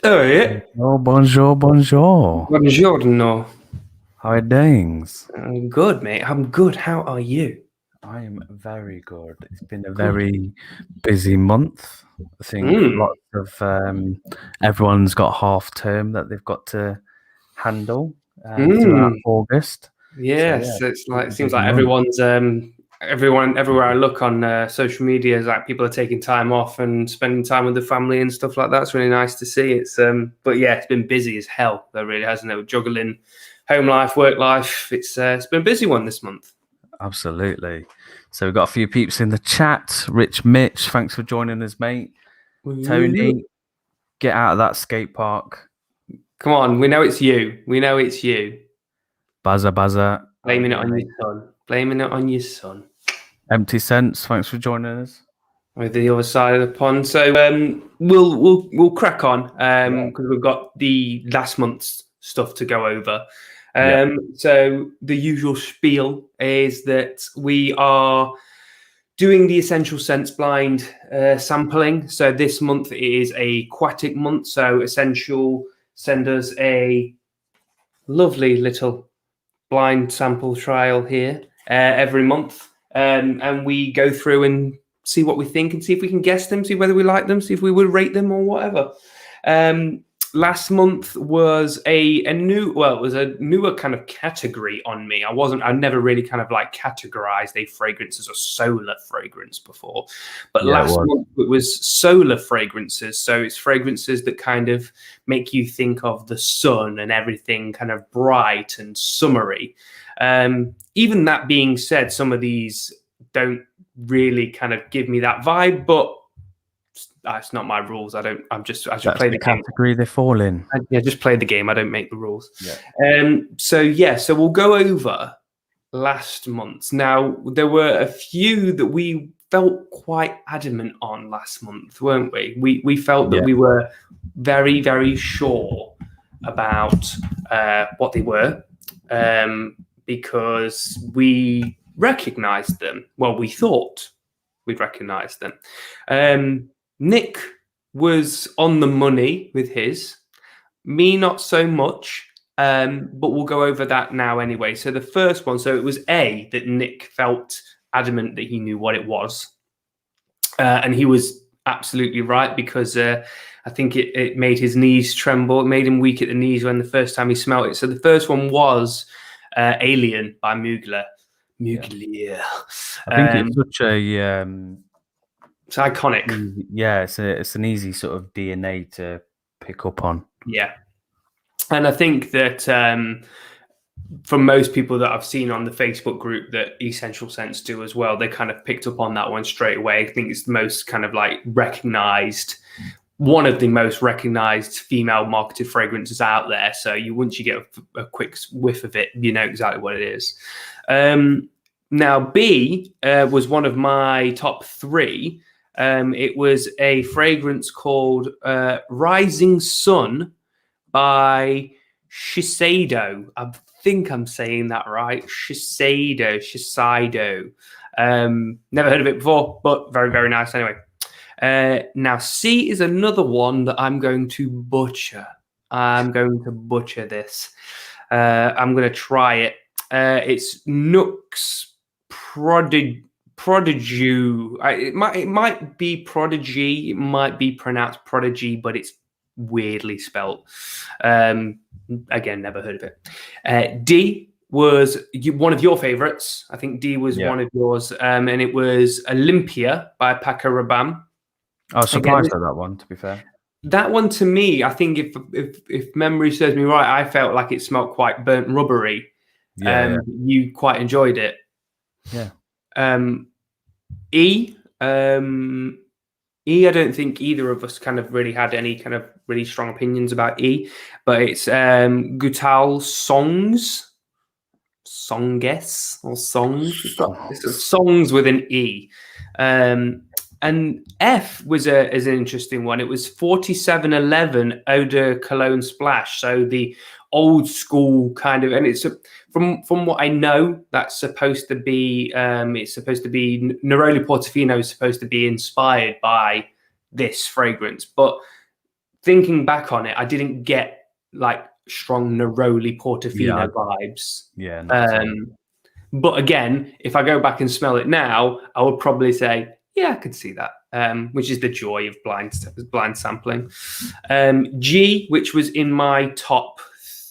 Oh, yeah. Oh, bonjour, bonjour. Buongiorno. How are things? I'm good, mate. I'm good. How are you? I am very good. It's been a Good. very busy month. I think Mm. lots of everyone's got half term that they've got to handle throughout Mm. August. So yeah, Yes, it's like really it seems busy like month. everyone everywhere I look on social media is like people are taking time off and spending time with the family and stuff like that. It's really nice to see. But yeah, it's been busy as hell. Though, really, hasn't it? Juggling home life, work life. It's been a busy one this month. Absolutely. So we've got a few peeps in the chat. Rich Mitch, thanks for joining us, mate. Tony, get out of that skate park. Come on, we know it's you. We know it's you. Baza Baza, how we Blaming it doing, on your mate? son. Blaming it on your son. Empty Sense, thanks for joining us. With the other side of the pond. So we'll crack on Yeah. because we've got the last month's stuff to go over. Yeah. So the usual spiel is that we are doing the Essential Scents blind sampling. So this month is a Aquatic month. So Essential send us a lovely little blind sample trial here every month, and we go through and see what we think and see if we can guess them, see whether we like them, see if we would rate them or whatever. Um, Last month was a new, well, it was a newer kind of category on me. I never really kind of like categorized a fragrance as a solar fragrance before, but Yeah, it last was. month it was solar fragrances. So it's fragrances that kind of make you think of the sun and everything kind of bright and summery. Even that being said, some of these don't really kind of give me that vibe, but that's not my rules. I just That's play the the game. category they fall in. Yeah, just play the game. I don't make the rules. Yeah. So we'll go over last month. Now there were a few that we felt quite adamant on last month, weren't we? We felt that Yeah. we were very very sure about what they were because we recognised them. Well, we thought we'd recognised them. Nick was on the money with his. Me, not so much. But we'll go over that now anyway. So the first one, so it was A that Nick felt adamant that he knew what it was. And he was absolutely right because I think it made his knees tremble. It made him weak at the knees when the first time he smelled it. So the first one was Alien by Mugler. Yeah. Mugler. I think it's such a It's iconic. yeah, it's an easy sort of DNA to pick up on. Yeah. And I think that from most people that I've seen on the Facebook group that EscentualScents do as well, they kind of picked up on that one straight away. I think it's the most kind of like recognized, one of the most recognized female marketed fragrances out there. So once you get a quick whiff of it, you know exactly what it is. Now B was one of my top three. It was a fragrance called Rising Sun by Shiseido. I think I'm saying that right. Shiseido. Never heard of it before, but very, very nice anyway. Now, C is another one that I'm going to butcher. I'm going to butcher this. I'm going to try it. It's Nux Prodigy. It might be Prodigy. It might be pronounced Prodigy, but it's weirdly spelt. Again, never heard of it. D was one of your favorites. I think D was one of yours, and it was Olympia by Paco Rabanne. I was surprised at that one, to be fair. That one to me, I think if memory serves me right, I felt like it smelled quite burnt rubbery. Yeah. You quite enjoyed it. Yeah. E. E, I don't think either of us kind of really had any kind of really strong opinions about E, but it's Gutal Songs or Songs. It's songs with an E. And F was is an interesting one. It was 4711 Eau de Cologne Splash. So the old school kind of, and it's from what I know, that's supposed to be it's supposed to be Neroli Portofino is supposed to be inspired by this fragrance, but thinking back on it, I didn't get like strong Neroli Portofino Yeah. vibes. Yeah. Not at all. But again, if I go back and smell it now, I would probably say, yeah, I could see that, which is the joy of blind sampling. G, which was in my top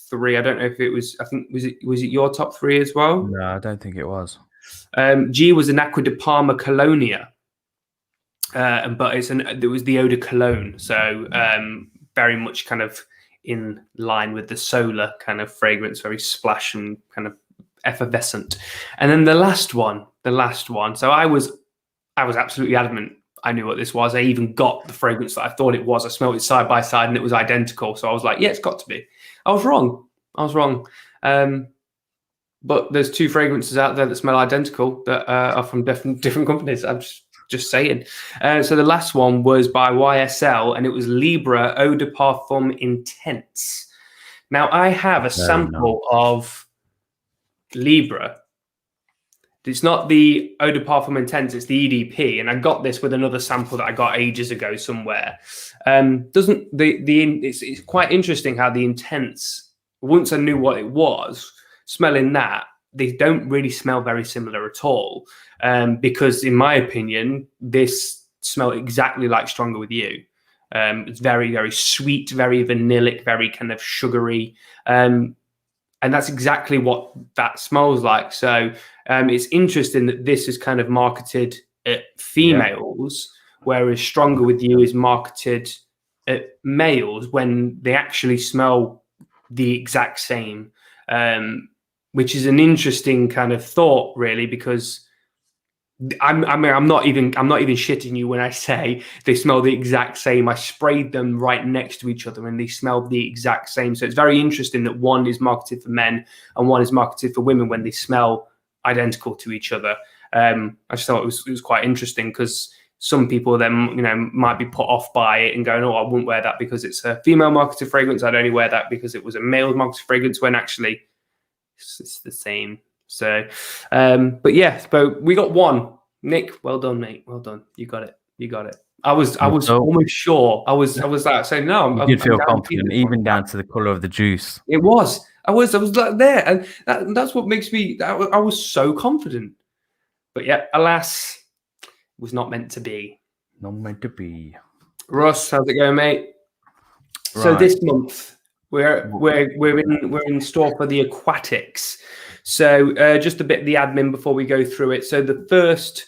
3. I don't know if it was. I think was it your top 3 as well? No, I don't think it was. G was an Aqua de Parma Colonia, but it was the eau de cologne, so very much kind of in line with the solar kind of fragrance, very splash and kind of effervescent. And then the last one. So I was absolutely adamant I knew what this was. I even got the fragrance that I thought it was. I smelled it side by side and it was identical. So I was like, yeah, it's got to be. I was wrong. But there's 2 fragrances out there that smell identical that are from different companies. I'm just saying. So the last one was by YSL, and it was Libra Eau de Parfum Intense. Now I have a sample of Libra. It's not the Eau de Parfum Intense, it's the EDP, and I got this with another sample that I got ages ago somewhere. It's quite interesting how the Intense, once I knew what it was, smelling that, they don't really smell very similar at all. Because in my opinion, this smelled exactly like Stronger With You. It's very, very sweet, very vanillic, very kind of sugary. And that's exactly what that smells like. So it's interesting that this is kind of marketed at females, whereas Stronger With You is marketed at males when they actually smell the exact same, which is an interesting kind of thought, really, because I'm not even shitting you when I say they smell the exact same. I sprayed them right next to each other and they smell the exact same. So it's very interesting that one is marketed for men and one is marketed for women when they smell identical to each other. I just thought it was quite interesting because some people then might be put off by it and going, oh, I wouldn't wear that because it's a female marketed fragrance. I'd only wear that because it was a male marketed fragrance, when actually it's the same. So, but we got 1. Nick, well done, mate. Well done. You got it. I was almost sure. I was like saying no. You did feel confident, even down to the color of the juice. It was. I was like there, and that's what makes me. I was so confident. But yeah, alas, it was not meant to be. Not meant to be. Russ, how's it going, mate? Right. So this month we're in store for the Aquatics. So just a bit of the admin before we go through it. So the first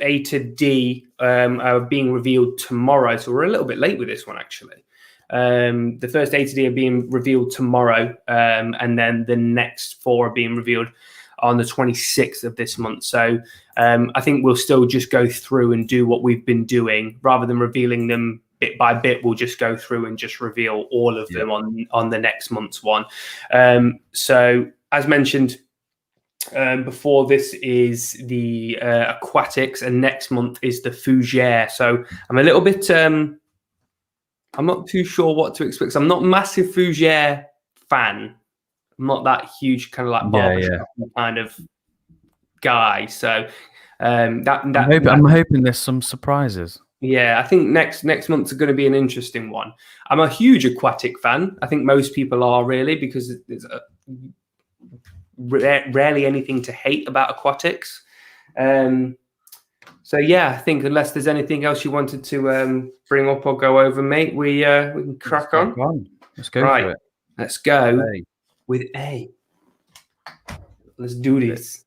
A to D are being revealed tomorrow. So we're a little bit late with this one, actually. The first A to D are being revealed tomorrow, and then the next 4 are being revealed on the 26th of this month. So I think we'll still just go through and do what we've been doing rather than revealing them bit by bit. We'll just go through and just reveal all of them on the next month's one. So as mentioned before, this is the Aquatics, and next month is the Fougere. So I'm a little bit, I'm not too sure what to expect. I'm not a massive Fougere fan. I'm not that huge kind of like barbershop kind of guy. So I'm hoping there's some surprises. Yeah, I think next month's going to be an interesting one. I'm a huge Aquatic fan. I think most people are, really, because there's rarely anything to hate about Aquatics. So yeah, I think unless there's anything else you wanted to bring up or go over, mate, we can crack on. Let's go for it. Let's go with A. Let's do this.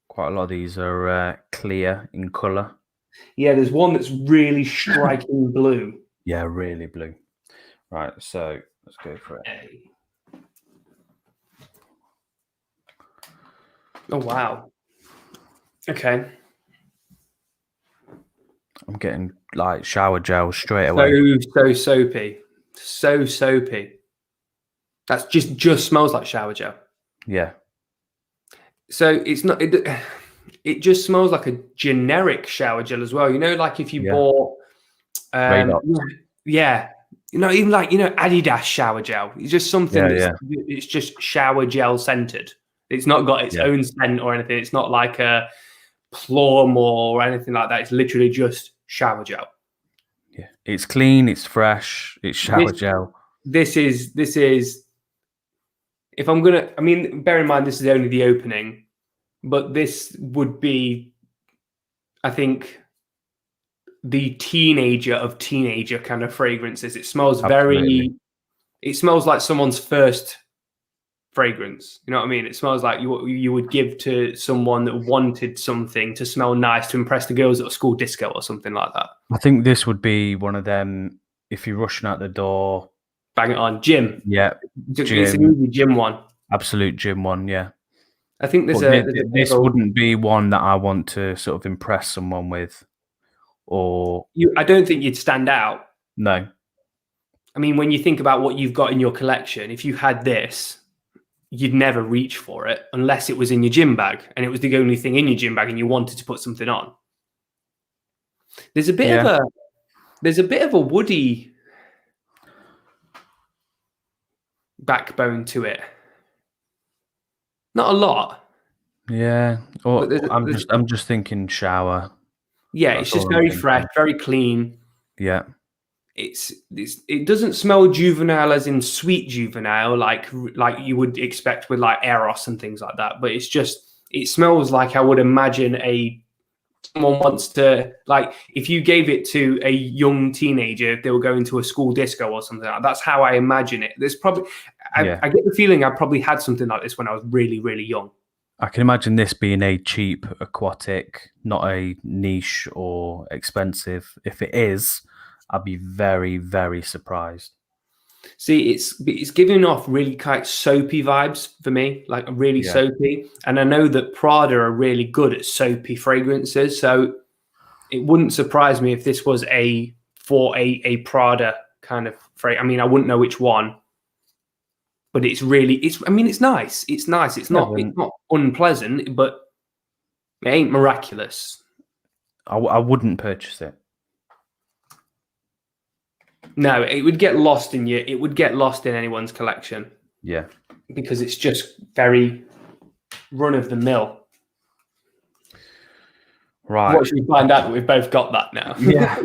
Quite a lot of these are clear in colour. Yeah, there's one that's really striking blue. Yeah, really blue. Right, so let's go for it. A. Oh, wow. Okay. I'm getting like shower gel straight away. So soapy. So soapy. That's just smells like shower gel. Yeah. So it's not... It just smells like a generic shower gel as well. Like if you bought, even like Adidas shower gel. It's just something it's just shower gel scented. It's not got its own scent or anything. It's not like a plum or anything like that. It's literally just shower gel. Yeah, it's clean, it's fresh, it's shower gel. This is. If I'm gonna, I mean, bear in mind this is only the opening, but this would be, I think, the teenager kind of fragrances. It smells it smells like someone's first fragrance. You know what I mean? It smells like you would give to someone that wanted something to smell nice to impress the girls at a school disco or something like that. I think this would be one of them. If you're rushing out the door, bang it on, gym. Yeah, it's an easy gym one. Absolute gym one. Yeah. I think this wouldn't be one that I want to sort of impress someone with, or I don't think you'd stand out. No. I mean, when you think about what you've got in your collection, if you had this, you'd never reach for it unless it was in your gym bag and it was the only thing in your gym bag and you wanted to put something on. There's a bit of a woody backbone to it. Not a lot. Yeah. Or I'm just thinking shower. Yeah, it's just very fresh, very clean. Yeah. It doesn't smell juvenile as in sweet juvenile like you would expect with like Eros and things like that, but it smells like I would imagine someone wants to, like, if you gave it to a young teenager if they were going to a school disco or something like that. That's how I imagine it. There's probably I get the feeling I probably had something like this when I was really, really young. I can imagine this being a cheap Aquatic, not a niche or expensive. If it is, I'd be very, very surprised. See, it's giving off really kind of soapy vibes for me, like really soapy. And I know that Prada are really good at soapy fragrances, so it wouldn't surprise me if this was a Prada kind of fragrance. I mean, I wouldn't know which one, but it's nice. It's nice. It's not unpleasant, but it ain't miraculous. I wouldn't purchase it. No, it would get lost in anyone's collection. Yeah. Because it's just very run of the mill. Right. What should we find out that we've both got that now? Yeah.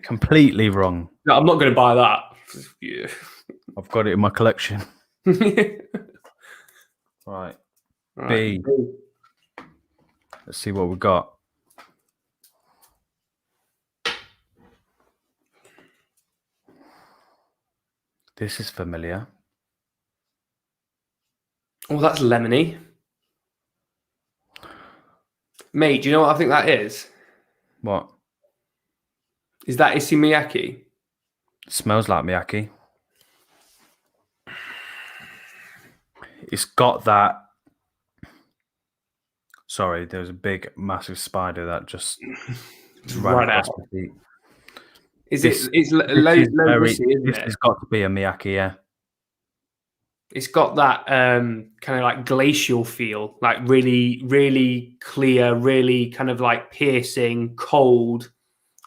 Completely wrong. No, I'm not going to buy that. Yeah. I've got it in my collection. Right. B. Let's see what we've got. This is familiar. Oh, that's lemony. Mate, do you know what I think that is? What? Is that Issey Miyake? Smells like Miyake. It's got that. Sorry, there was a big, massive spider that just ran across my feet. This has got to be a Miyake, yeah. It's got that kind of like glacial feel, like really, really clear, really kind of like piercing, cold,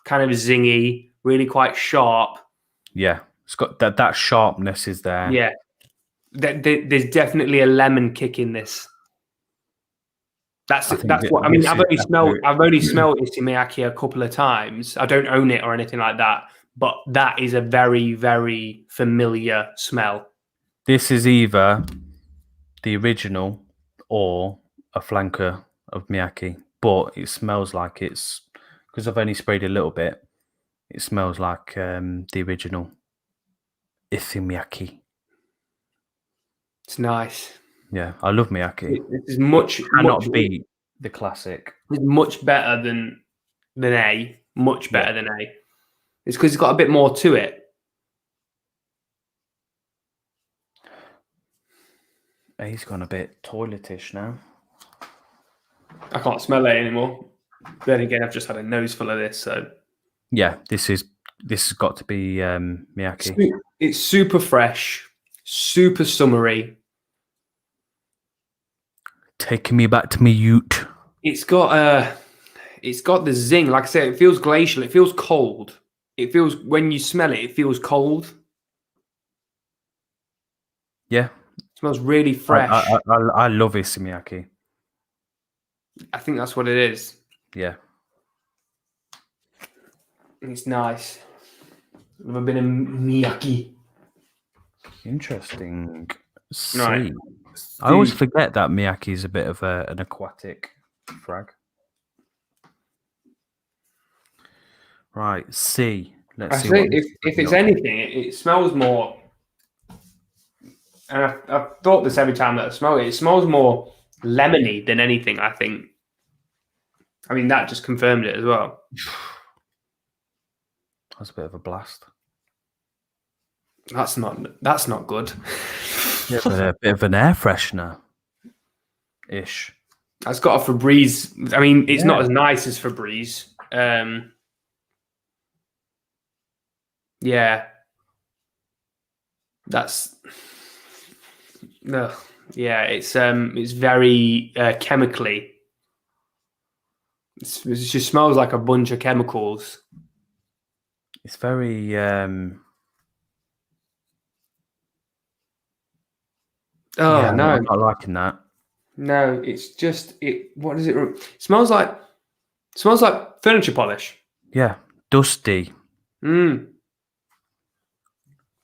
kind of zingy, really quite sharp. Yeah, it's got that sharpness is there. Yeah, there's definitely a lemon kick in this. That's what I mean. I've only smelled Issey Miyake a couple of times. I don't own it or anything like that, but that is a very, very familiar smell. This is either the original or a flanker of Miyake, but it smells like it's, because I've only sprayed a little bit, it smells like the original Issey Miyake. It's nice. Yeah, I love Miyake. It's much beat the classic. It's much better than A. Much better than A. It's because it's got a bit more to it. A's gone a bit toiletish now. I can't smell it anymore. Then again, I've just had a nose full of this, so yeah, this has got to be Miyake. It's super fresh, super summery. Taking me back to me ute. It's got the zing. Like I said, it feels glacial. It feels cold. It feels, when you smell it, it feels cold. Yeah. It smells really fresh. I love Issey Miyake. I think that's what it is. Yeah. It's nice. Never been in Miyagi. Interesting. C. Right. I always forget that Miyaki is a bit of an aquatic frag. Right, C. Let's I see say what this if is it's on. anything, it smells more. And I've thought this every time that I smell it. It smells more lemony than anything. I think. I mean, that just confirmed it as well. That's a bit of a blast. That's not good. A bit of an air freshener ish. That's got a Febreze. I mean, it's not Yeah. as nice as Febreze. Yeah, that's no. Yeah, it's very chemically. It just smells like a bunch of chemicals. It's very Oh yeah, no, I'm not liking that. no! It's just it. What does it? It smells like. Smells like furniture polish. Yeah. Dusty. Mm.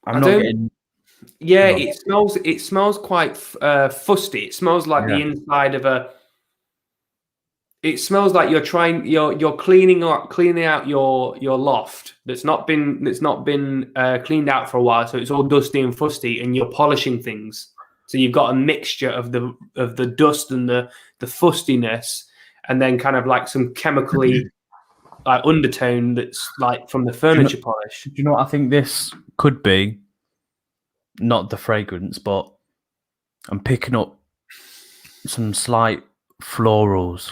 I'm I not don't. getting Yeah, no. it smells. It smells quite fusty. It smells like Yeah. the inside of a. It smells like you're cleaning out your loft that's not been cleaned out for a while, so it's all dusty and fusty, and you're polishing things. So you've got a mixture of the dust and the fustiness, and then kind of like some chemically like undertone that's like from the furniture polish. Do you know what I think this could be? Not the fragrance, but I'm picking up some slight florals.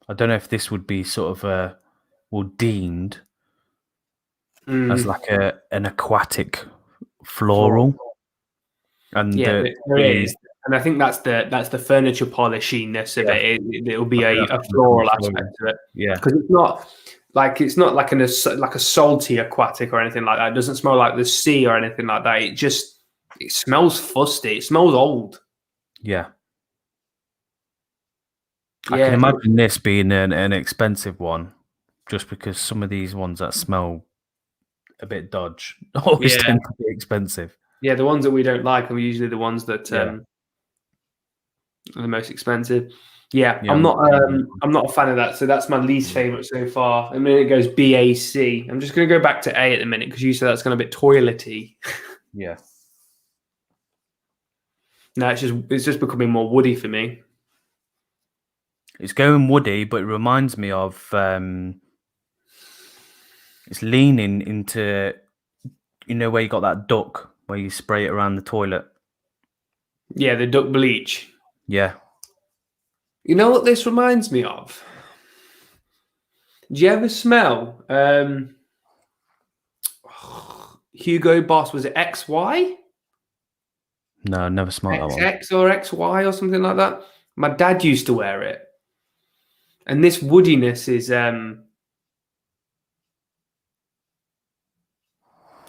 I don't know if this would be sort of deemed as like an aquatic floral. And Yeah, the there is, and I think that's the furniture polishiness of Yeah. it. It'll be I think a that's floral floral. aspect to it Yeah. because it's not like like a salty aquatic or anything like that. It doesn't smell like the sea or anything like that. It smells fusty. It smells old. Yeah. I can Yeah, imagine this being an expensive one, just because some of these ones that smell a bit dodge always yeah, tend to be expensive. yeah. The ones that we don't like are usually the ones that Yeah. are the most expensive. Yeah, Yeah, I'm I'm not. not keen on that one. I'm not a fan of that. So that's my least favorite so far. I mean, it goes BAC. I'm just going to go back to A at the minute because you said that's going to be toilety. Yeah. No, it's just becoming more woody for me. It's going woody, but it reminds me of it's leaning into where you got that duck where you spray it around the toilet. Yeah, the duck bleach. Yeah. You know what this reminds me of? Do you ever smell Hugo Boss? Was it XY? No, I never smelled that one. XX or XY or something like that? My dad used to wear it. And this woodiness is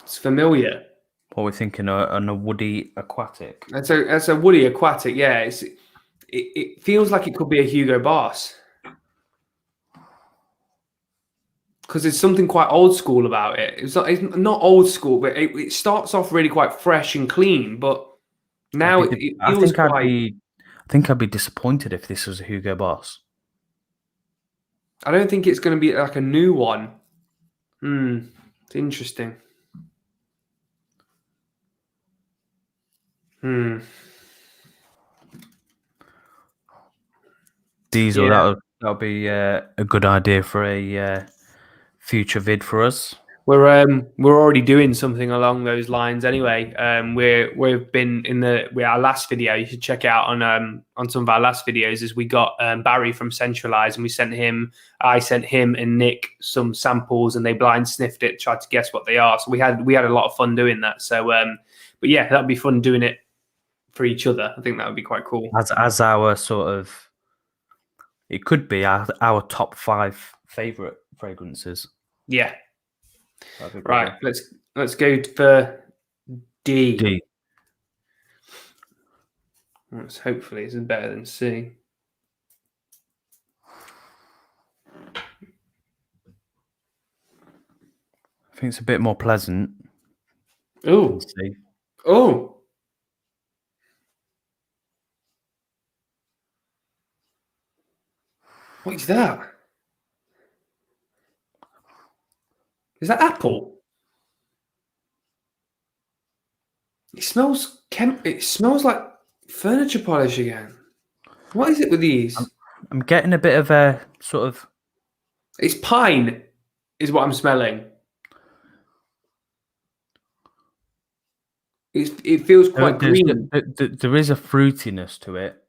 it's familiar. What we're thinking on a woody aquatic. That's a woody aquatic, yeah. It feels like it could be a Hugo Boss. Because there's something quite old school about it. It's not old school, but it starts off really quite fresh and clean, but now it feels quite. I think I'd be disappointed if this was a Hugo Boss. I don't think it's going to be like a new one. It's interesting. Diesel, Yeah. that'll be a good idea for a future vid for us. We're already doing something along those lines anyway. We've been in our last video. You should check it out on some of our last videos. Is we got Barry from Centralize, and I sent him and Nick some samples, and they blind sniffed it, tried to guess what they are. So we had a lot of fun doing that. So but yeah, that'd be fun doing it for each other. I think that would be quite cool. As our sort of, it could be our top 5 favorite fragrances. Yeah. Right, let's go for D. Hopefully this is better than C. I think it's a bit more pleasant. Oh, See? oh. What is that? Is that apple? It smells It smells like furniture polish again. What is it with these? I'm getting a bit of a sort of. It's pine, is what I'm smelling. It feels quite green. There is a fruitiness to it,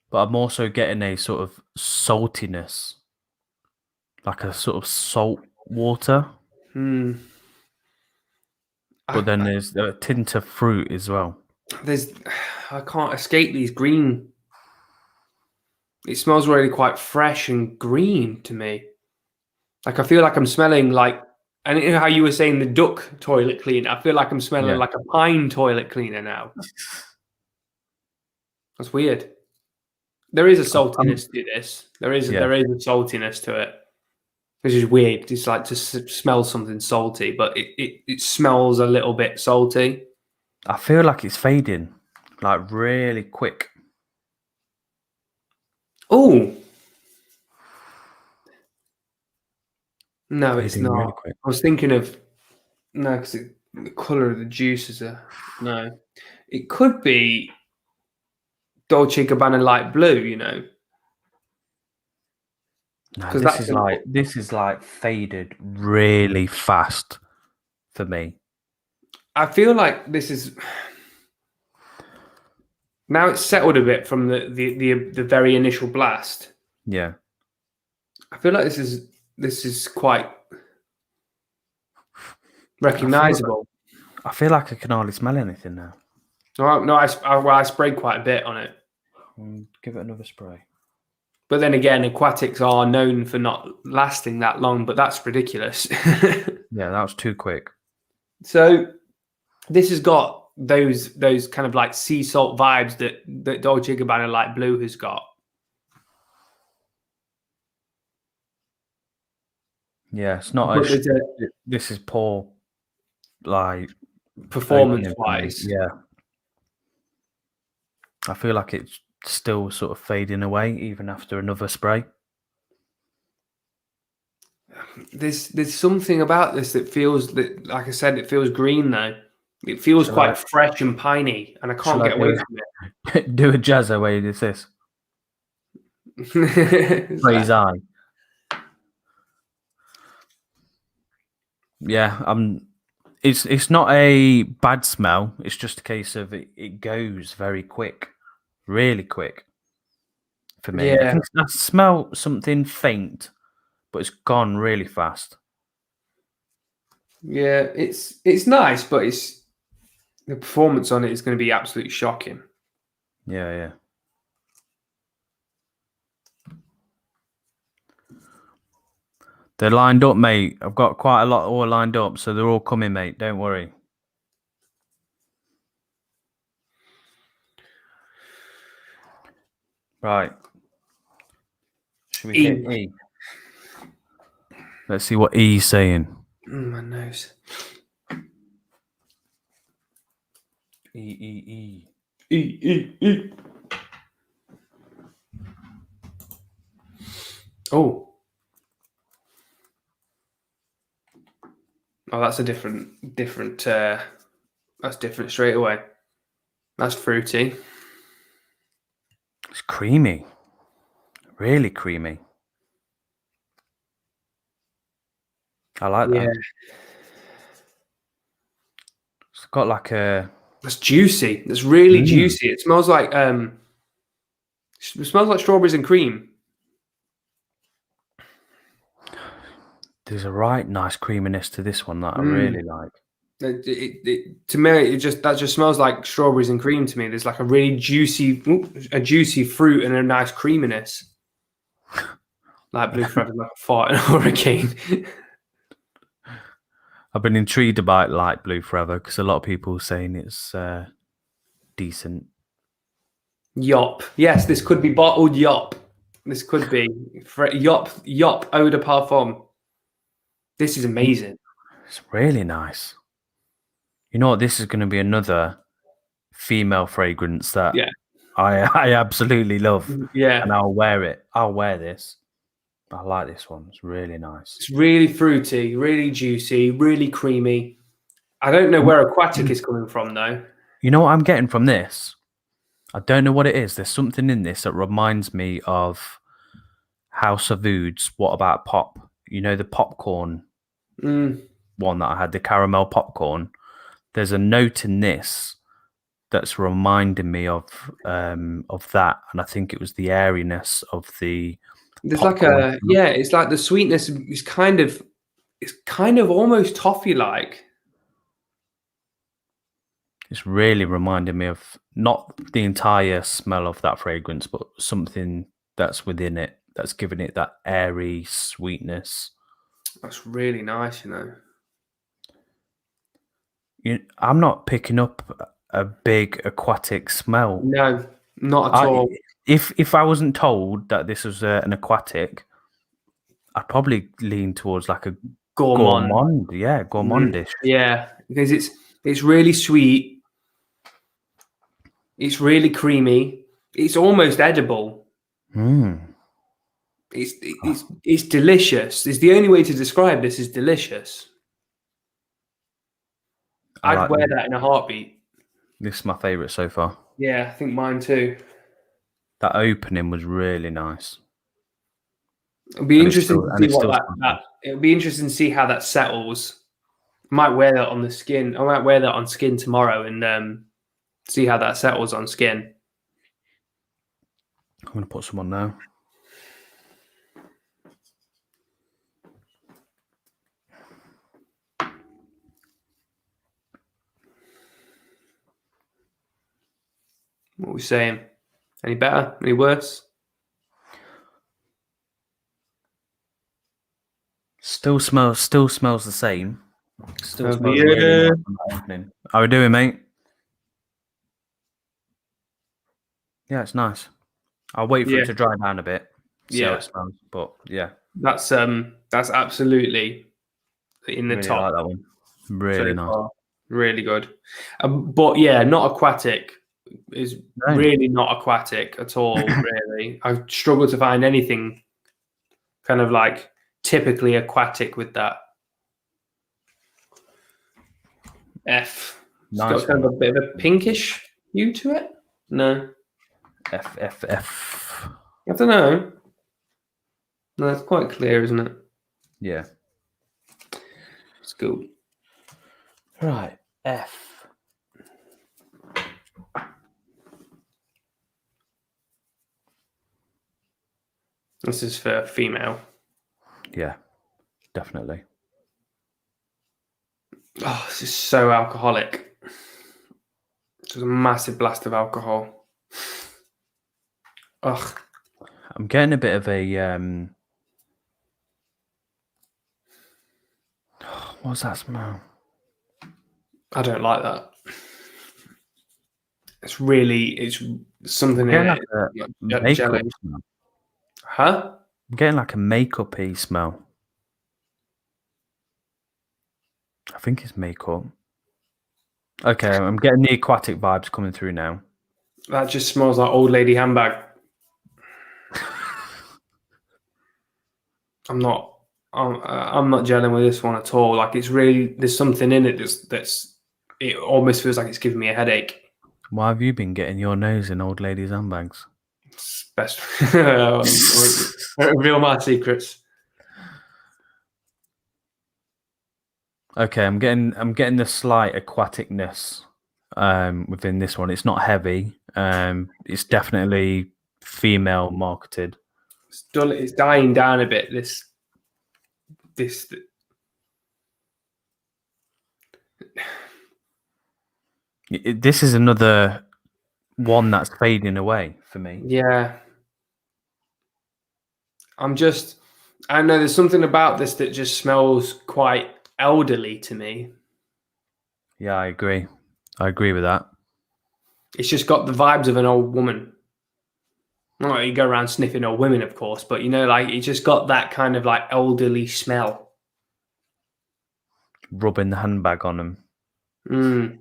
but I'm also getting a sort of saltiness, like a sort of salt water. Hmm. But then there's a tint of fruit as well. I can't escape these green. It smells really quite fresh and green to me. Like I feel like I'm smelling like, and you know how you were saying the duck toilet cleaner. I feel like I'm smelling like a pine toilet cleaner now. That's weird. There is a saltiness to this. There is a saltiness to it, which is weird. It's like to smell something salty, but it smells a little bit salty. I feel like it's fading, like really quick. Oh no, it's Fading not. really quick. I was thinking of no, because the color of the juices are no. It could be Dolce Gabbana light blue, you know. No, this is like faded really fast for me. I feel like this is now it's settled a bit from the very initial blast. Yeah. I feel like this is quite recognizable. I feel like I can hardly smell anything now. No, I sprayed quite a bit on it. Give it another spray. But then again, aquatics are known for not lasting that long, but that's ridiculous. Yeah, that was too quick. So this has got those kind of like sea salt vibes that Dolce Gabbana light blue has got. Yeah, it's not. This is poor, like performance wise. Yeah, I feel like it's still sort of fading away even after another spray. There's something about this that feels that, like I said, it feels green though. It feels quite fresh and piney, and I can't get away from it. Do a jazzo where you do this. Praise eye. Yeah, it's not a bad smell. It's just a case of it goes very quick, really quick for me. Yeah. I smell something faint, but it's gone really fast. Yeah, it's nice, but the performance on it is going to be absolutely shocking. Yeah. They're lined up, mate. I've got quite a lot all lined up, so they're all coming, mate. Don't worry. Right. Should we hit E? Let's see what E's saying. My nose. E. E. Oh, that's a different. That's different straight away. That's fruity. It's creamy, really creamy. I like that. It's got like a. That's juicy. It's really juicy. It smells like strawberries and cream. There's a right nice creaminess to this one that I really like. To me, that just smells like strawberries and cream to me. There's like a really juicy fruit and a nice creaminess. Like blue forever, like a fart in a hurricane. I've been intrigued about light blue forever because a lot of people are saying it's decent. Yop. Yes, this could be bottled yop. This could be yop eau de parfum. This is amazing. It's really nice. You know what? This is going to be another female fragrance that Yeah. I absolutely love, Yeah. and I'll wear it. I'll wear this. I like this one. It's really nice. It's really fruity, really juicy, really creamy. I don't know where Aquatic is coming from though. You know what I'm getting from this? I don't know what it is. There's something in this that reminds me of House of Foods. What about pop? You know the popcorn one that I had, the caramel popcorn. There's a note in this that's reminding me of that, and I think it was the airiness of the. There's popcorn. it's like the sweetness is kind of almost toffee like. It's really reminding me of not the entire smell of that fragrance, but something that's within it that's giving it that airy sweetness. That's really nice, you know. I'm not picking up a big aquatic smell. No, not at all. If I wasn't told that this was an aquatic, I'd probably lean towards like a gourmand. Yeah, gourmandish. Yeah, because it's really sweet. It's really creamy. It's almost edible. It's delicious. It's the only way to describe this is delicious. I'd wear that in a heartbeat. This is my favourite so far. Yeah, I think mine too. That opening was really nice. It'll be interesting to see it'll be interesting to see how that settles. I might wear that on the skin. I might wear that on skin tomorrow and see how that settles on skin. I'm going to put some on now. What are we saying? Any better? Any worse? Still smells the same. Still smells yeah. really nice on that opening. How are we doing, mate? Yeah, it's nice. I'll wait for it to dry down a bit. See how it smells. But yeah. That's absolutely in the really top. I like that one. Really nice. Far. Really good. But yeah, not aquatic. Is really not aquatic at all, really. I struggle to find anything kind of like typically aquatic with that. F. It's got kind of a bit of a pinkish hue to it. No. F. I don't know. No, it's quite clear, isn't it? Yeah. It's cool. Right. F. This is for female. Yeah, definitely. Oh, this is so alcoholic. It's a massive blast of alcohol. Ugh. I'm getting a bit of a what's that smell? I don't like that. It's something in it. Like jelly. smell. Huh? I'm getting like a makeup-y smell. I think it's makeup. Okay, I'm getting the aquatic vibes coming through now. That just smells like old lady handbag. I'm not gelling with this one at all. Like it's really, there's something in it it almost feels like it's giving me a headache. Why have you been getting your nose in old ladies' handbags? It's best. Reveal my secrets. Okay, I'm getting the slight aquaticness within this one. It's not heavy. It's definitely female marketed. It's dying down a bit. This is another one that's fading away for me. Yeah. I know there's something about this that just smells quite elderly to me. Yeah, I agree. I agree with that. It's just got the vibes of an old woman. Not like you go around sniffing old women, of course, but you know, like it just got that kind of like elderly smell. rubbing the handbag on them. Mm.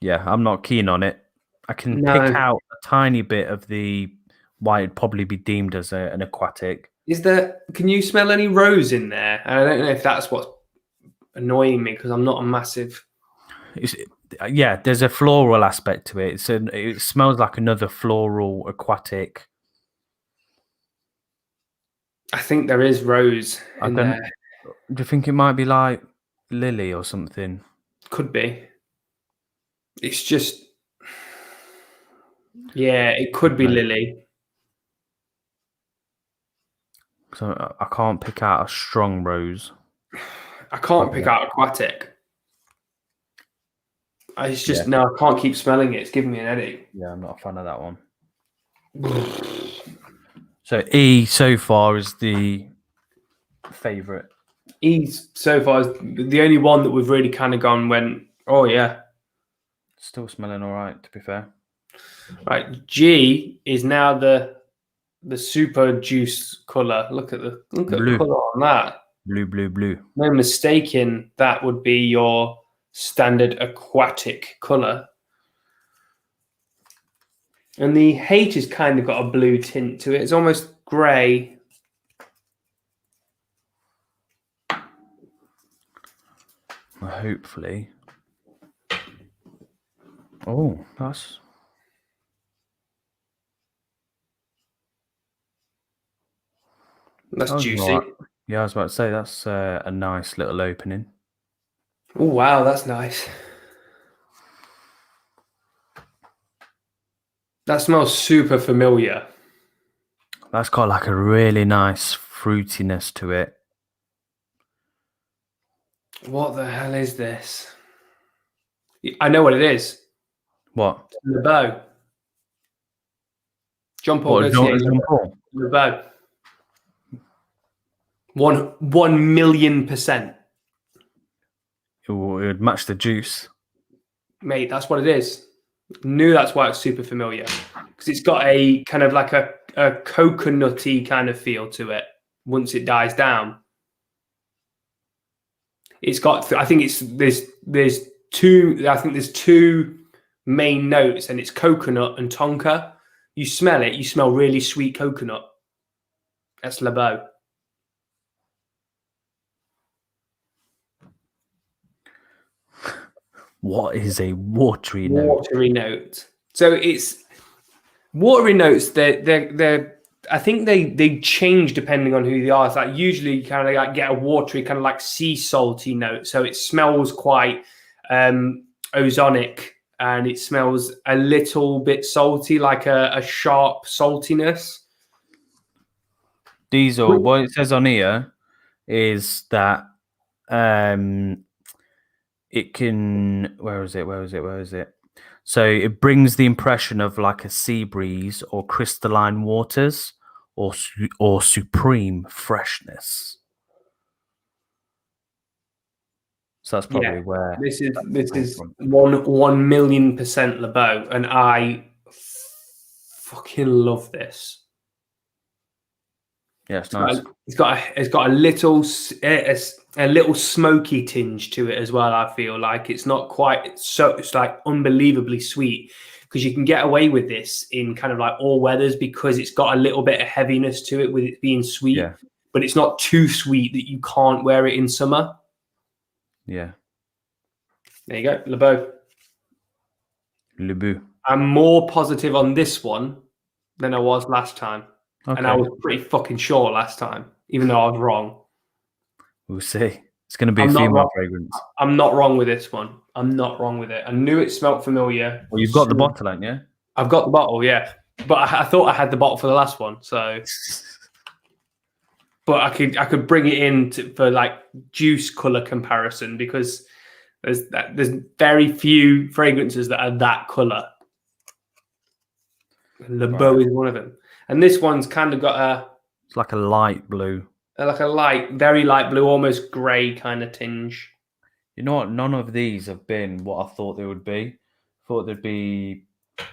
Yeah, I'm not keen on it. I can pick No. out a tiny bit of the why it'd probably be deemed as an aquatic. Is there? Can you smell any rose in there? I don't know if that's what's annoying me because I'm not a massive. Yeah, there's a floral aspect to it. It smells like another floral aquatic. I think there is rose I in don't. there. Do you think it might be like lily or something? Could be. It's just. Yeah, it could be No. lily. So I can't pick out a strong rose. I can't pick Okay. out aquatic. It's Yeah, just no, I can't keep smelling it. It's giving me an headache. yeah, I'm not a fan of that one. So E so far is the favourite. E's so far is the only one that we've really kind of gone went. Oh yeah, Still smelling all right, to be fair. right. G is now the super juice color. Look at the Blue. color on that. Blue, blue, blue. No mistaking, that would be your standard aquatic color. And the H has kind of got a blue tint to it. It's almost grey. Hopefully. Oh, that's Juicy. right. Yeah, I was about to say that's a nice little opening. Oh wow, that's nice. That smells super familiar. That's got like a really nice fruitiness to it. What the hell is this? I know what it is. What? LeBeau. John Paul What? Gaultier. Jean Paul? LeBeau. 1,000,000%. It would match the juice. Mate, that's what it is. Knew that's why it's super familiar. Because it's got a kind of like a coconutty kind of feel to it once it dies down. It's got, I think there's two main notes, and it's coconut and tonka. You smell it, you smell really sweet coconut. That's LeBeau. What is a watery note? Watery note. So it's watery notes. They're I think they change depending on who they are. It's like usually you kind of like get a watery kind of like sea salty note. So it smells quite ozonic, and it smells a little bit salty, like a sharp saltiness. Diesel. What it says on here is that it can. Where is it? So it brings the impression of like a sea breeze or crystalline waters or supreme freshness. So that's probably where this is 1,000,000% LeBeau, and I fucking love this. Yeah, it's nice. It's got a little smoky tinge to it as well. I feel like it's not quite it's like unbelievably sweet, because you can get away with this in kind of like all weathers because it's got a little bit of heaviness to it with it being sweet. Yeah. But it's not too sweet that you can't wear it in summer. Yeah. There you go, LeBeau. LeBeau. I'm more positive on this one than I was last time. Okay. And I was pretty fucking sure last time, even though I was wrong. We'll see. It's going to be a female fragrance. I'm not wrong with this one. I'm not wrong with it. I knew it smelled familiar. Well, you've got the bottle, haven't you? I've got the bottle, yeah. But I thought I had the bottle for the last one, so. But I could bring it in for like juice color comparison, because there's very few fragrances that are that color. LeBeau is one of them, and this one's kind of got it's like a light blue, like a very light blue, almost grey kind of tinge. You know what? None of these have been what I thought they would be. I thought they'd be, I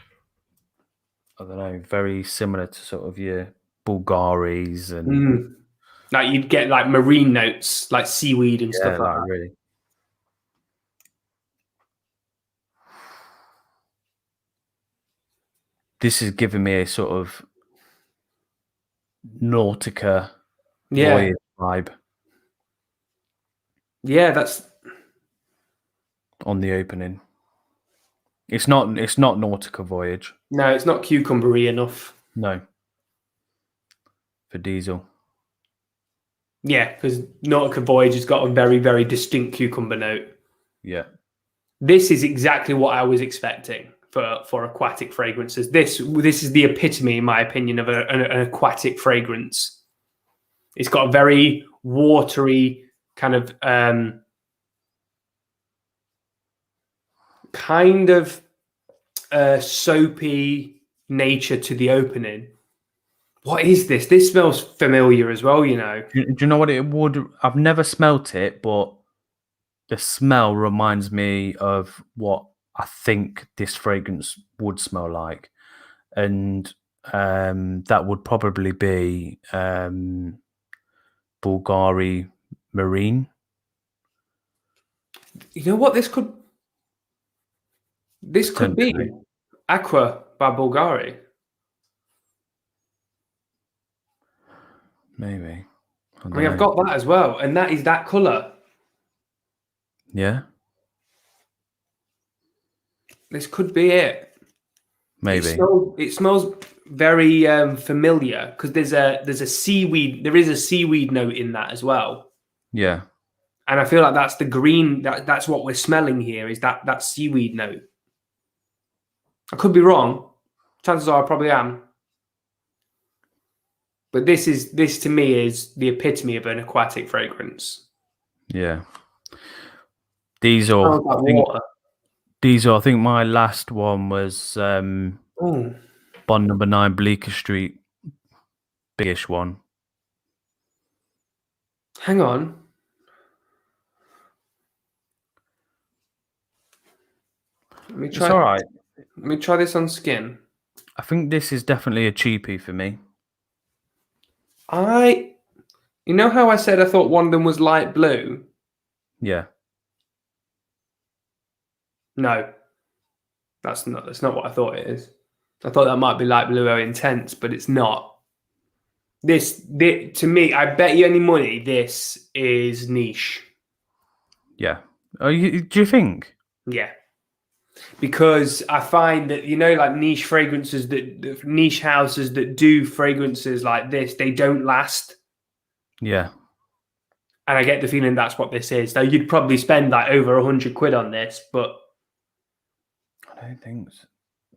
don't know, very similar to sort of your Bulgaris and Like you'd get like marine notes, like seaweed and stuff like that. really. This is giving me a sort of Nautica voyage vibe Yeah, that's on the opening. It's not Nautica Voyage. no, it's not cucumbery enough. No. For diesel. Yeah, because Nautica Voyage has got a very, very distinct cucumber note. Yeah. This is exactly what I was expecting for aquatic fragrances. This is the epitome, in my opinion, of an aquatic fragrance. It's got a very watery kind of soapy nature to the opening. What is this? This smells familiar as well, you know. Do you know what it would? I've never smelt it, but the smell reminds me of what I think this fragrance would smell like. And that would probably be Bulgari Marine. You know what? This could be Aqua by Bulgari. Maybe. I mean, I've got that as well, and that is that colour. Yeah. This could be it. Maybe. It smells very familiar because there is a seaweed note in that as well. Yeah. And I feel like that's the green. That's what we're smelling here. Is that seaweed note? I could be wrong. Chances are I probably am. But this to me is the epitome of an aquatic fragrance. Yeah. Diesel. I think my last one was Bond Number 9 Bleecker Street. Biggish one. Hang on. Let me try. It's all right. Let me try this on skin. I think this is definitely a cheapie for me. You know how I said I thought one of them was light blue? Yeah. No. That's not what I thought it is. I thought that might be light blue or intense, but it's not. This to me, I bet you any money this is niche. Yeah. Do you think? Yeah. Because I find that, you know, like niche fragrances, niche houses that do fragrances like this, they don't last. Yeah. And I get the feeling that's what this is. Now, you'd probably spend like over £100 on this, but I don't think so.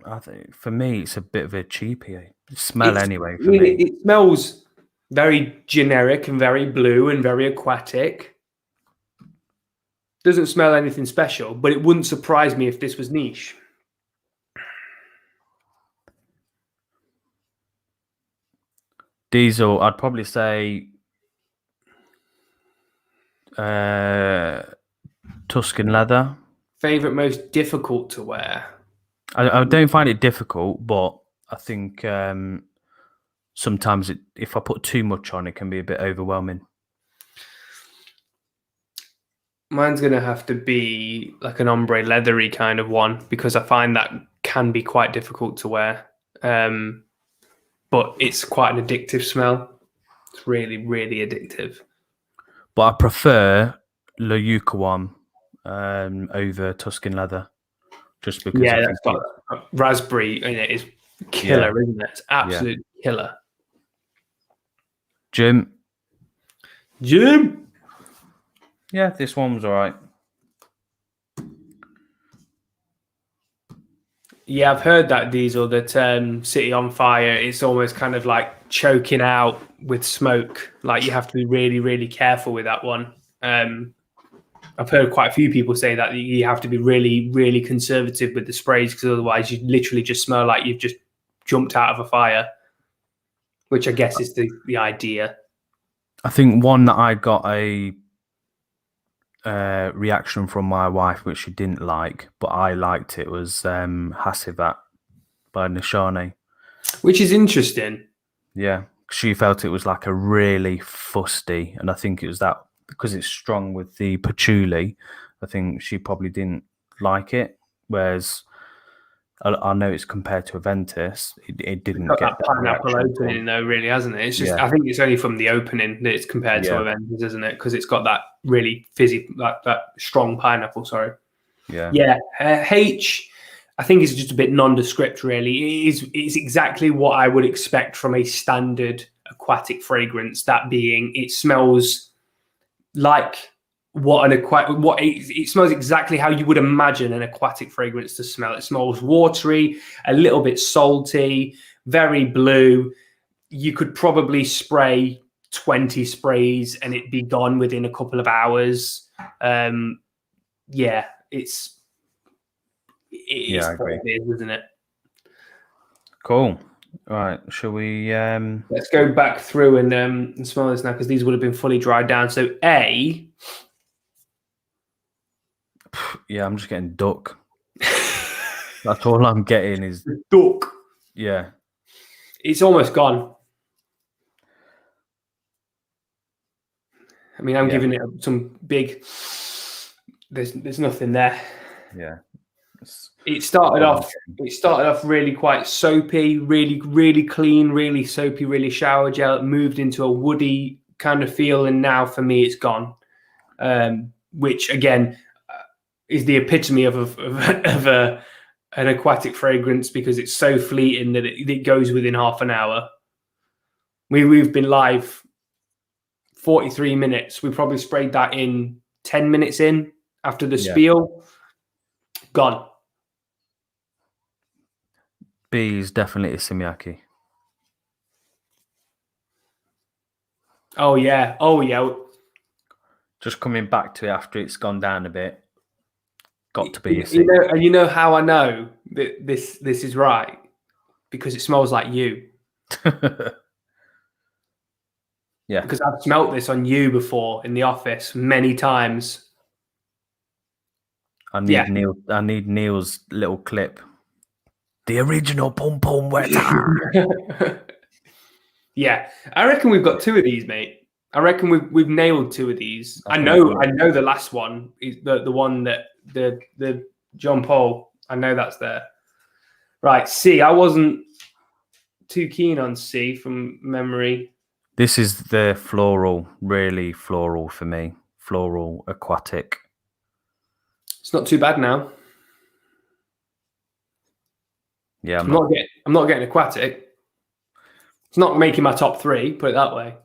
I think for me, it's a bit of a cheapie smell anyway. For me, it smells very generic and very blue and very aquatic. Doesn't smell anything special, but it wouldn't surprise me if this was niche. Diesel, I'd probably say Tuscan leather. Favorite most difficult to wear? I don't find it difficult, but I think sometimes if I put too much on, it can be a bit overwhelming. Mine's going to have to be like an ombre leathery kind of one because I find that can be quite difficult to wear. But it's quite an addictive smell. It's really, really addictive. But I prefer Le Yucawan over Tuscan leather. Just because that's got raspberry in it is killer, isn't it? It's absolute killer. Jim? Yeah, this one was all right. Yeah, I've heard that, Diesel, that City on Fire, it's almost kind of like choking out with smoke. Like you have to be really, really careful with that one. I've heard quite a few people say that you have to be really, really conservative with the sprays because otherwise you literally just smell like you've just jumped out of a fire, which I guess is the idea. I think one that I got a reaction from my wife, which she didn't like, but I liked it, was Hasivat by Nishane. Which is interesting. Yeah, she felt it was like a really fusty, and I think it was that because it's strong with the patchouli. I think she probably didn't like it. Whereas I know it's compared to Aventus, it didn't Got get that that pineapple reaction. opening though, really, hasn't it? It's just Yeah. I think it's only from the opening that it's compared to Aventus, isn't it? Because it's got that really fizzy, that strong pineapple. Sorry. Yeah. H, I think is just a bit nondescript. Really, it's exactly what I would expect from a standard aquatic fragrance. That being, it smells like it smells exactly how you would imagine an aquatic fragrance to smell. It smells watery, a little bit salty, very blue. You could probably spray 20 sprays and it'd be gone within a couple of hours. It's I agree. what it is, isn't it? Cool. All right. Shall we? Let's go back through and smell this now because these would have been fully dried down. So A. Yeah, I'm just getting duck. That's all I'm getting is Duck. Yeah. It's almost gone. I mean, I'm giving it some big. There's nothing there. Yeah. It started off really quite soapy, really clean, really soapy, really shower gel. It moved into a woody kind of feel, and now for me, it's gone. Which again is the epitome of an aquatic fragrance because it's so fleeting that it goes within half an hour. We've been live 43 minutes. We probably sprayed that in 10 minutes in after the spiel. Gone. B is definitely Issamiaki. Oh yeah. Just coming back to it after it's gone down a bit. Got to be a C. You know how I know that this is right? Because it smells like you. Yeah. Because I've smelt this on you before in the office many times. I need Neil's little clip. The original pom pom wetter. Yeah, I reckon we've got two of these, mate. I reckon we've nailed two of these. I know the last one is the one that the John Paul. I know that's there. Right, C. I wasn't too keen on C from memory. This is the floral, really floral for me. Floral aquatic. It's not too bad now. Yeah, I'm not getting aquatic. It's not making my top 3, put it that way.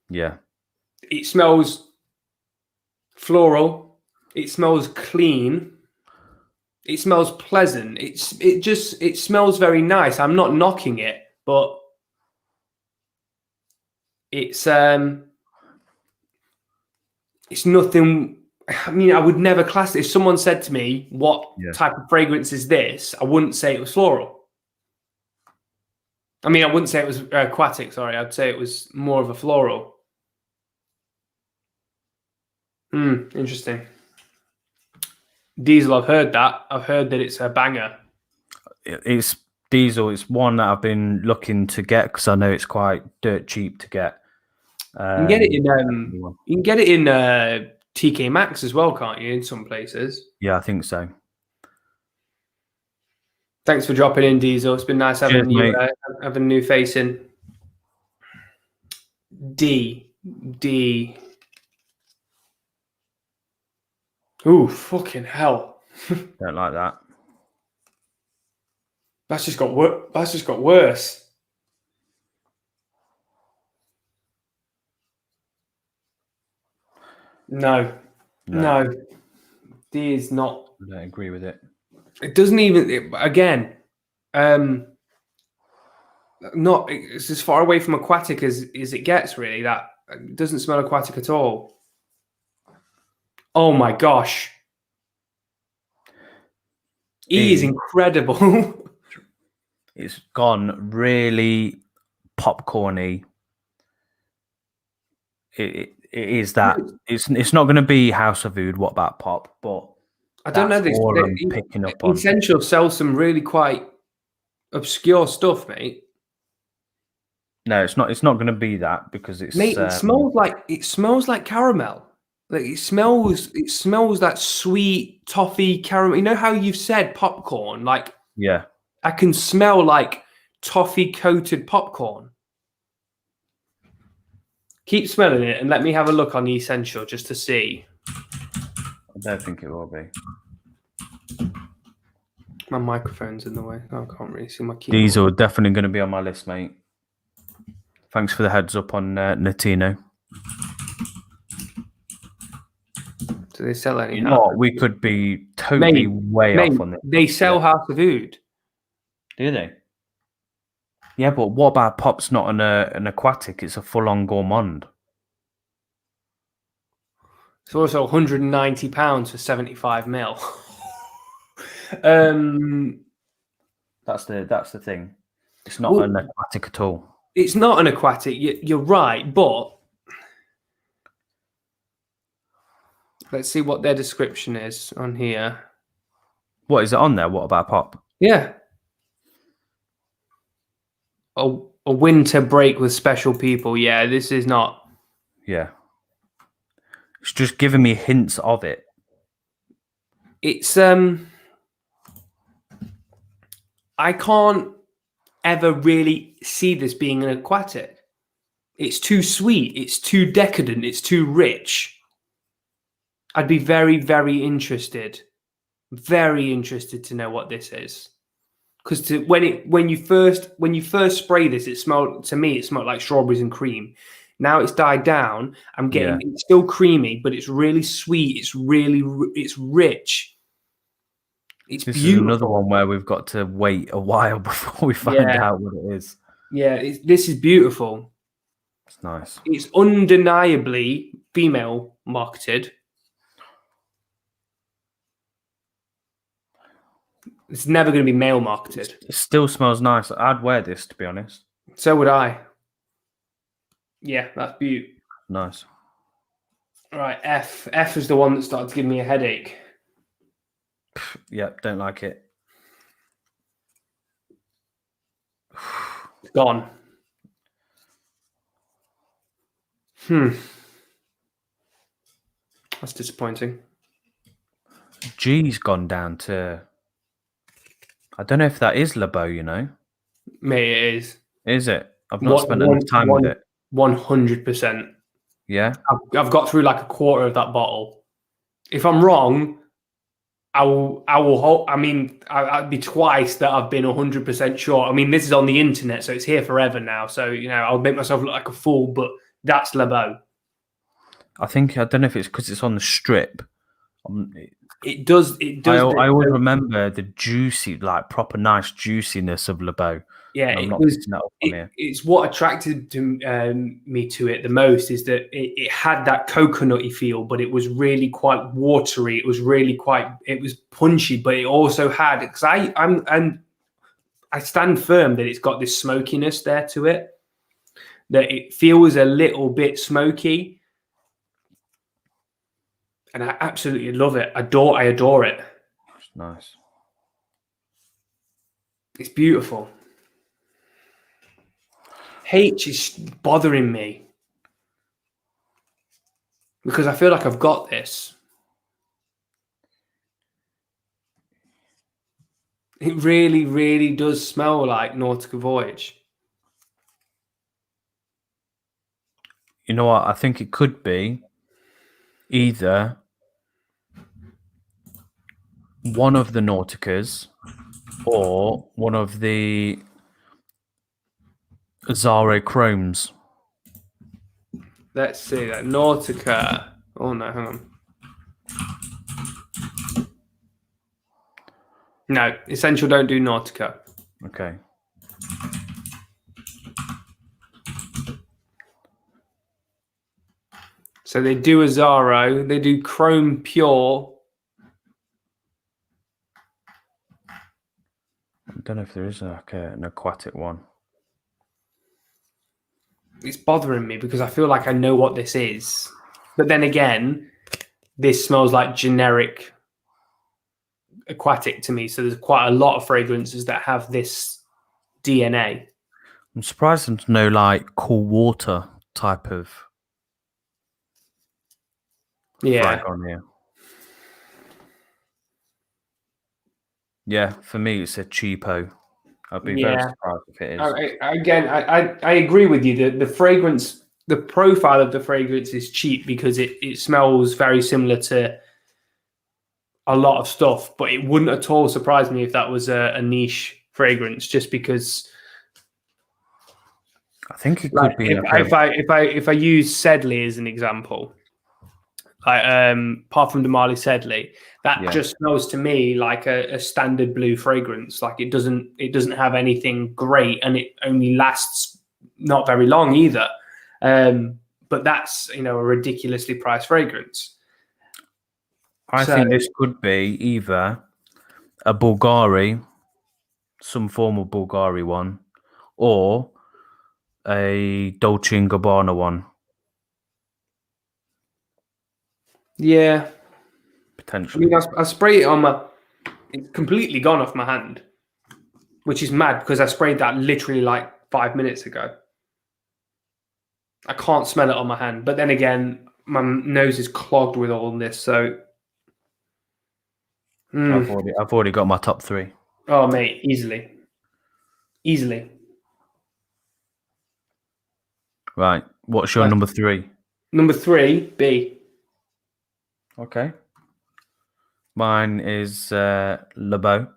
Yeah. It smells floral. It smells clean. It smells pleasant. It smells very nice. I'm not knocking it, but it's nothing. I mean, I would never class it. If someone said to me, what type of fragrance is this? I wouldn't say it was floral. I mean, I wouldn't say it was aquatic, sorry. I'd say it was more of a floral. Interesting. Diesel, I've heard that. I've heard that it's a banger. It's Diesel. It's one that I've been looking to get because I know it's quite dirt cheap to get. You can get it in TK Maxx as well, can't you? In some places. Yeah, I think so. Thanks for dropping in, Diesel. It's been nice having having a new face in. D. Ooh, fucking hell! Don't like that. That's just got worse. No. D is not. I don't agree with it. It doesn't even. It's as far away from aquatic as it gets. Really, that it doesn't smell aquatic at all. Oh my gosh. E is incredible. It's gone really popcorny. It is that. It's not going to be House of Oud. What about pop? But I don't know. All I'm picking up on. Essential sells some really quite obscure stuff, mate. No, it's not. It's not going to be that because it's. Mate, it smells like caramel. Like it smells that sweet toffee caramel. You know how you've said popcorn? Like Yeah. I can smell like toffee coated popcorn. Keep smelling it and let me have a look on the Essential just to see. I don't think it will be. My microphone's in the way. I can't really see my keyboard. These are definitely going to be on my list, mate. Thanks for the heads up on Natino. Do they sell any? You know what? We could be totally way off on this. They sell House of Oud. Do they? Yeah, but what about Pop's not an aquatic? It's a full-on gourmand. It's also £190 for 75 ml. That's the thing. It's not an aquatic at all. It's not an aquatic. You're right, but let's see what their description is on here. What is it on there? What about Pop? Yeah. A winter break with special people. Yeah, this is not. Yeah. It's just giving me hints of it. It's I can't ever really see this being an aquatic. It's too sweet. It's too decadent. It's too rich. I'd be very, very interested to know what this is. Because when you first spray this, it smelled like strawberries and cream. Now it's died down. It's still creamy, but it's really sweet. It's rich. This beautiful. Is another one where we've got to wait a while before we find out what it is. Yeah, this is beautiful. It's nice. It's undeniably female marketed. It's never going to be male marketed. It still smells nice. I'd wear this, to be honest. So would I. Yeah, that's beautiful. Nice. All right, F. F is the one that started to give me a headache. Yeah, don't like it. It's gone. That's disappointing. G's gone down to... I don't know if that is LeBeau, you know? Mate, it is. Is it? I've not spent enough time with it. 100%. Yeah? I've got through like a quarter of that bottle. If I'm wrong, I will hope. I mean, I'd be twice that I've been 100% sure. I mean, this is on the internet, so it's here forever now. So, you know, I'll make myself look like a fool, but that's LeBeau. I don't know if it's because it's on the strip. It does. I always remember the juicy, like proper nice juiciness of LeBeau. Yeah, it's what attracted me to it the most is that it had that coconutty feel, but it was really quite watery. It was punchy, but it also had, because I stand firm that it's got this smokiness there to it, that it feels a little bit smoky. And I absolutely love it. I adore it. It's nice. It's beautiful. H is bothering me because I feel like I've got this. It really, really does smell like Nautica Voyage. You know what? I think it could be either one of the Nauticas or one of the Azaro Chromes. Let's see that Nautica. Oh no, hang on. No, Essential don't do Nautica. Okay. So they do Azaro, they do Chrome Pure. I don't know if there is an aquatic one. It's bothering me because I feel like I know what this is. But then again, this smells like generic aquatic to me. So there's quite a lot of fragrances that have this DNA. I'm surprised there's no like cool water type of flag on here. Yeah, for me it's a cheapo. I'd be very surprised if it is. I agree with you. The fragrance, the profile of the fragrance is cheap because it smells very similar to a lot of stuff, but it wouldn't at all surprise me if that was a niche fragrance, just because I think it like could be if I use Sedley as an example, like Parfum de Marly Sedley, that just smells to me like a standard blue fragrance. Like it doesn't have anything great, and it only lasts not very long either. But that's a ridiculously priced fragrance. I think this could be either a Bulgari, some form of Bulgari one, or a Dolce & Gabbana one. Yeah. Potentially. I mean, I spray it on it's completely gone off my hand, which is mad because I sprayed that literally like 5 minutes ago. I can't smell it on my hand. But then again, my nose is clogged with all this, so... I've already got my top 3. Oh, mate, easily. Easily. Right. What's your number 3? Number 3, B. Okay. Mine is Le Beau.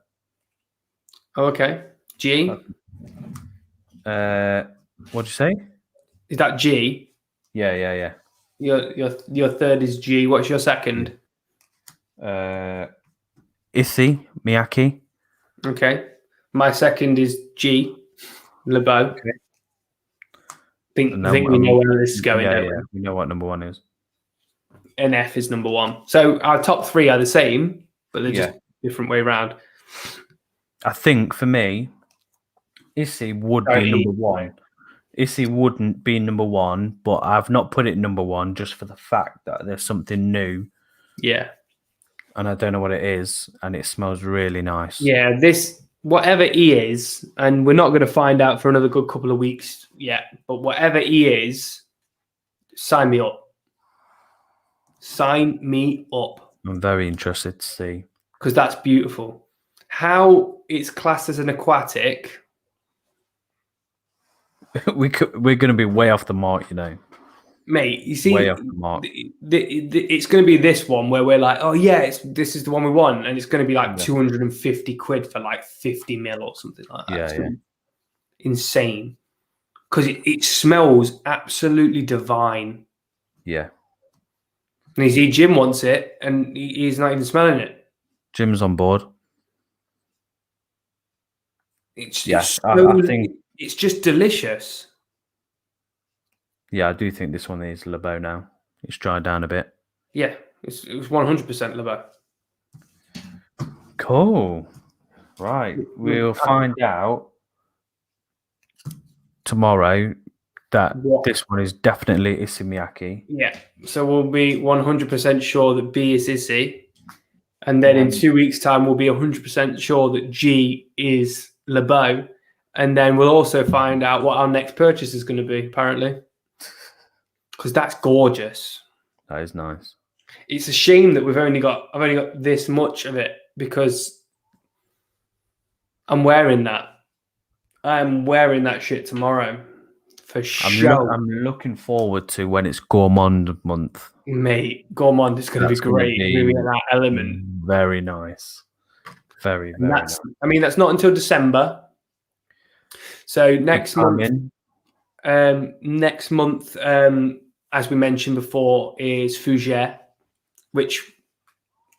Oh, okay. G. What'd you say? Is that G? Yeah. Your third is G. What's your second? Issey Miyake. Okay. My second is G. Le Beau. Okay. Think we know where this is going. Yeah, we know what number 1 is. And F is number 1. So our top 3 are the same, but they're just different way around. I think for me, Issey would be number 1. Issey wouldn't be number 1, but I've not put it number 1 just for the fact that there's something new. Yeah. And I don't know what it is, and it smells really nice. Yeah, whatever E is, and we're not going to find out for another good couple of weeks yet, but whatever E is, sign me up. Sign me up. I'm very interested to see. Because that's beautiful. How it's classed as an aquatic. We're going to be way off the mark, Mate, you see, way off the mark. It's going to be this one where we're like, oh yeah, this is the one we want, and it's going to be like 250 quid for like 50 mil or something like that. Yeah. Insane. Because it smells absolutely divine. Yeah. And you see, Jim wants it, and he's not even smelling it. Jim's on board. I think it's just delicious. Yeah, I do think this one is Le Beau now. It's dried down a bit. Yeah, it was 100% Le Beau. Cool. Right. We'll find out tomorrow that this one is definitely Issey Miyake. Yeah. So we'll be 100% sure that B is Issey. And then in 2 weeks' time, we'll be 100% sure that G is Le Beau. And then we'll also find out what our next purchase is going to be, apparently. Because that's gorgeous. That is nice. It's a shame that I've only got this much of it because I'm wearing that. I'm wearing that shit tomorrow for sure. I'm looking forward to when it's Gourmand month. Mate, Gourmand is going to be great. Moving in that element. Very nice. Very nice. I mean, that's not until December. So next month, as we mentioned before, is Fougère, which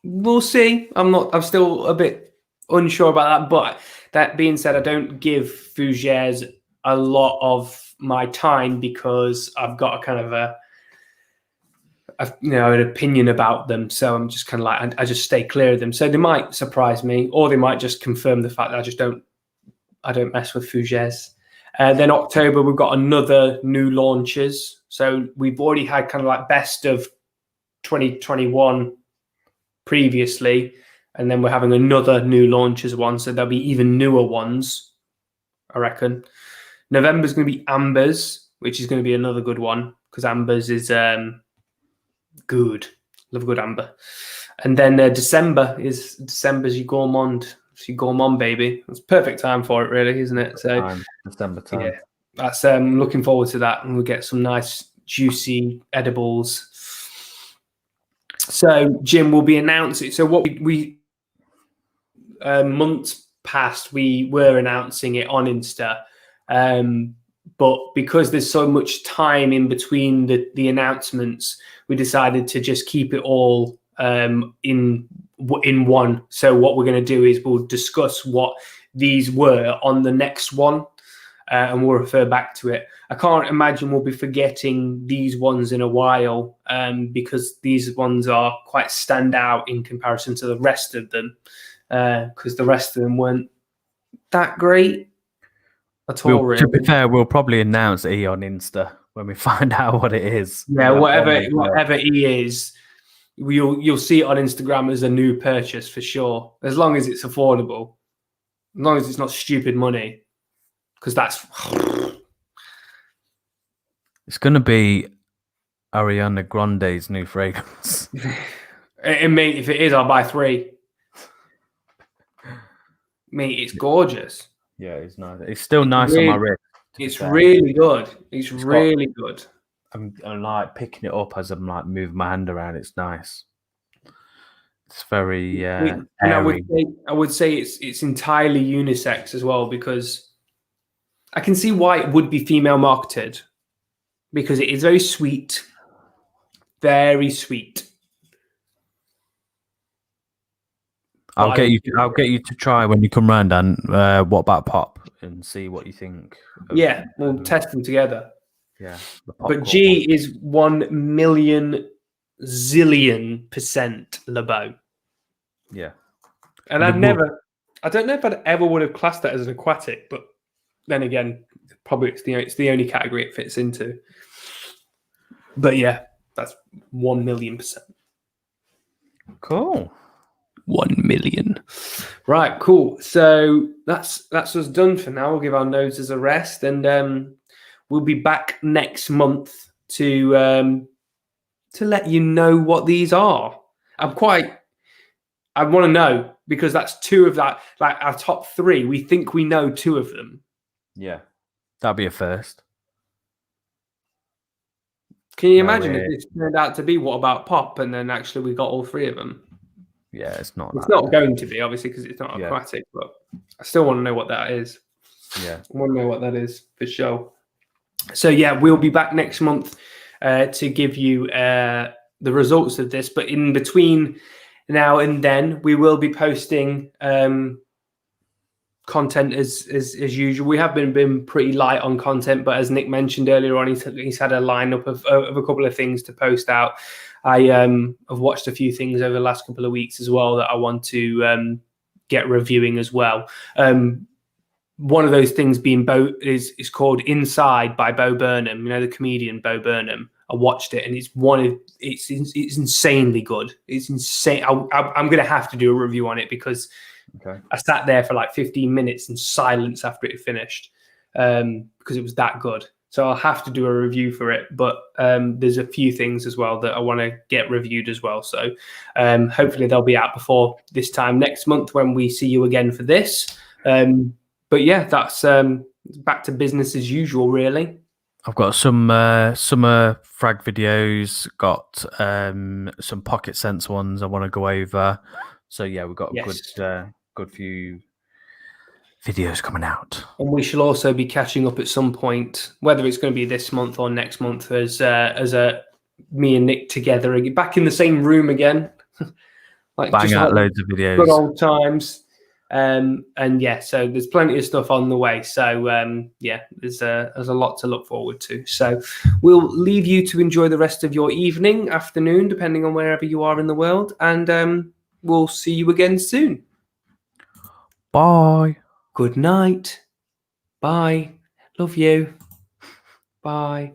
we'll see. I'm still a bit unsure about that. But that being said, I don't give Fougères a lot of my time because I've got a kind of an opinion about them. So I'm just kind of like, I just stay clear of them. So they might surprise me, or they might just confirm the fact that I don't mess with Fougères. Then October, we've got another new launches. So we've already had kind of like best of 2021 previously. And then we're having another new launches one. So there'll be even newer ones, I reckon. November's going to be ambers, which is going to be another good one because ambers is good. Love a good amber. And then December's your gourmand baby. It's perfect time for it, really, isn't it? So December time. Yeah, that's looking forward to that, and we'll get some nice juicy edibles. So Jim will be announcing. So what we months past we were announcing it on Insta, but because there's so much time in between the announcements, we decided to just keep it all in one. So what we're going to do is we'll discuss what these were on the next one, and we'll refer back to it. I can't imagine we'll be forgetting these ones in a while, because these ones are quite stand out in comparison to the rest of them, because the rest of them weren't that great at all. Really. To be fair, we'll probably announce E on Insta when we find out what it is. Yeah, whatever E is, you'll see it on Instagram as a new purchase for sure, as long as it's affordable, as long as it's not stupid money, because that's it's going to be Ariana Grande's new fragrance. Mate, if it is, I'll buy 3. Mate, it's gorgeous. Yeah, it's nice. It's still nice on my wrist. It's really good. It's really good. I'm like picking it up as I'm like moving my hand around. It's nice. It's very airy. I would say it's entirely unisex as well, because I can see why it would be female marketed, because it is very sweet, very sweet. I'll get you to try when you come round, and what about pop, and see what you think. Yeah, we'll test them together. Yeah, but G is 1,000,000 zillion % LeBeau. Yeah, and I don't know if I'd ever would have classed that as an aquatic, but then again, probably it's the only category it fits into. But yeah, that's 1,000,000%. Cool. 1,000,000. Right, cool. So that's us done for now. We'll give our noses a rest, and we'll be back next month to let you know what these are. I want to know, because that's 2 of that, like our top 3. We think we know 2 of them. Yeah, that'd be a first. Can you imagine if it turned out to be What About Pop, and then actually we got all 3 of them? Yeah, it's not. It's not going to be, obviously, because it's not aquatic, but I still want to know what that is. Yeah, I want to know what that is for sure. So yeah, we'll be back next month to give you the results of this. But in between now and then, we will be posting content as usual. We have been pretty light on content, but as Nick mentioned earlier on, he's had a lineup of a couple of things to post out. I have watched a few things over the last couple of weeks as well that I want to get reviewing as well. One of those things being is called Inside by Bo Burnham. You know, the comedian Bo Burnham. I watched it, and it's insanely good. It's insane. I'm going to have to do a review on it, because I sat there for like 15 minutes in silence after it finished, because it was that good. So I'll have to do a review for it. But there's a few things as well that I want to get reviewed as well. So hopefully they'll be out before this time next month when we see you again for this. But yeah, that's back to business as usual, really. I've got some summer frag videos, got some Pocket Sense ones I want to go over. So yeah, we've got a good few videos coming out. And we shall also be catching up at some point, whether it's going to be this month or next month, as me and Nick together, back in the same room again. Like bang out loads of videos. Good old times. And yeah, so there's plenty of stuff on the way. So yeah, there's a lot to look forward to. So we'll leave you to enjoy the rest of your evening, afternoon, depending on wherever you are in the world. And we'll see you again soon. Bye. Good night. Bye. Love you. Bye.